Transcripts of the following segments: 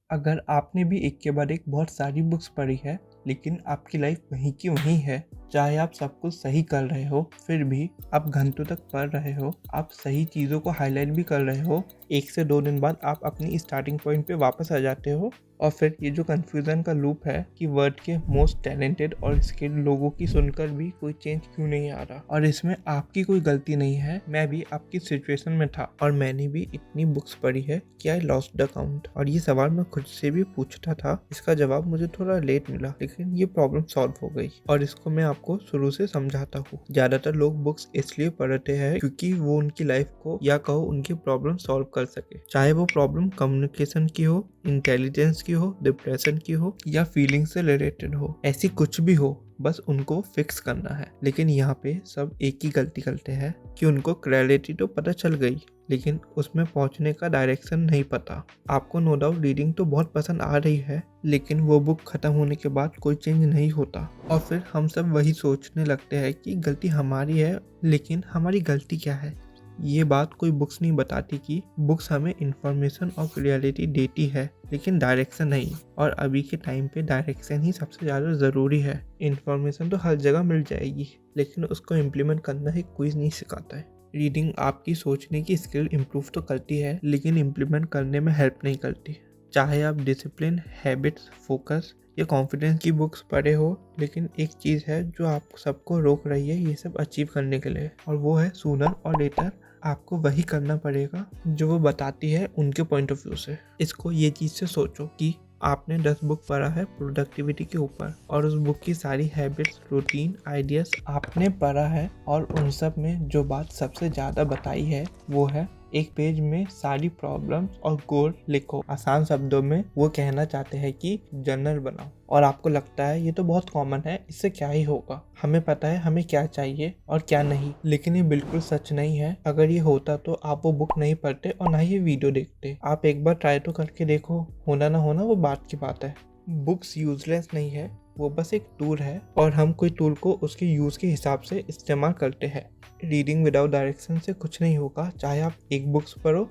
अगर आपने भी एक के बाद एक बहुत सारी बुक्स पढ़ी है लेकिन आपकी लाइफ वहीं की वहीं है, चाहे आप सब कुछ सही कर रहे हो फिर भी आप घंटों तक पढ़ रहे हो, आप सही चीज़ों को हाईलाइट भी कर रहे हो, 1 से 2 दिन बाद आप अपनी स्टार्टिंग पॉइंट पे वापस आ जाते हो और फिर ये जो कन्फ्यूज़न का लूप है कि वर्ल्ड के मोस्ट टैलेंटेड और स्किल्ड लोगों की सुनकर भी कोई चेंज क्यों नहीं आ रहा, और इसमें आपकी कोई गलती नहीं है। मैं भी आपकी सिचुएशन में था और मैंने भी इतनी बुक्स पढ़ी है कि आई लॉस्ट द काउंट। और ये सवाल मैं खुद से भी पूछता था, इसका जवाब मुझे थोड़ा लेट मिला लेकिन ये प्रॉब्लम सॉल्व हो गई और इसको मैं आपको शुरू से समझाता हूँ। ज्यादातर लोग बुक्स इसलिए पढ़ते हैं क्योंकि वो उनकी लाइफ को या कहो उनकी प्रॉब्लम सॉल्व कर सके, चाहे वो प्रॉब्लम कम्युनिकेशन की हो, इंटेलिजेंस की हो, डिप्रेशन की हो या फीलिंग से रिलेटेड हो, ऐसी कुछ भी हो, बस उनको फिक्स करना है। लेकिन यहाँ पे सब एक ही गलती करते हैं कि उनको क्लैरिटी तो पता चल गई लेकिन उसमें पहुंचने का डायरेक्शन नहीं पता। आपको नो डाउट रीडिंग तो बहुत पसंद आ रही है लेकिन वो बुक खत्म होने के बाद कोई चेंज नहीं होता और फिर हम सब वही सोचने लगते हैं कि गलती हमारी है, लेकिन हमारी गलती क्या है? ये बात कोई बुक्स नहीं बताती कि बुक्स हमें इंफॉर्मेशन और क्लियरिटी देती है लेकिन डायरेक्शन नहीं, और अभी के टाइम पे डायरेक्शन ही सबसे ज़्यादा ज़रूरी है। इंफॉर्मेशन तो हर जगह मिल जाएगी लेकिन उसको इम्प्लीमेंट करना ही कोई नहीं सिखाता है। रीडिंग आपकी सोचने की स्किल इम्प्रूव तो करती है लेकिन इम्प्लीमेंट करने में हेल्प नहीं करती। चाहे आप डिसिप्लिन, हैबिट्स, फोकस या कॉन्फिडेंस की बुक्स पढ़े हो, लेकिन एक चीज़ है जो आप सबको रोक रही है ये सब अचीव करने के लिए, और वो है सूनर और लेटर आपको वही करना पड़ेगा जो वो बताती है उनके पॉइंट ऑफ व्यू से। इसको ये चीज़ से सोचो कि आपने 10 बुक पढ़ा है प्रोडक्टिविटी के ऊपर और उस बुक की सारी हैबिट्स, रूटीन, आइडियाज आपने पढ़ा है और उन सब में जो बात सबसे ज़्यादा बताई है वो है एक पेज में सारी प्रॉब्लम्स और गोल लिखो। आसान शब्दों में वो कहना चाहते हैं कि जर्नल बनाओ, और आपको लगता है ये तो बहुत कॉमन है, इससे क्या ही होगा, हमें पता है हमें क्या चाहिए और क्या नहीं। लेकिन ये बिल्कुल सच नहीं है। अगर ये होता तो आप वो बुक नहीं पढ़ते और ना ही ये वीडियो देखते। आप एक बार ट्राई तो करके देखो, होना ना होना वो बात की बात है। बुक्स यूजलेस नहीं है, वो बस एक टूल है और हम कोई टूल को उसके यूज़ के हिसाब से इस्तेमाल करते हैं। रीडिंग विदाउट डायरेक्शन से कुछ नहीं होगा, चाहे आप 1 बुक्स पढ़ो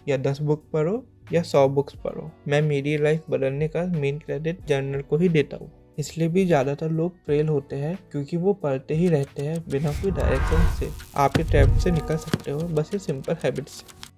या 10 बुक पढ़ो या 100 बुक्स पढ़ो। मैं मेरी लाइफ बदलने का मेन क्रेडिट जर्नल को ही देता हूँ। इसलिए भी ज़्यादातर लोग फेल होते हैं क्योंकि वो पढ़ते ही रहते हैं बिना कोई डायरेक्शन से। आप ये ट्रैप से निकल सकते हो बस ये सिंपल हैबिट्स से।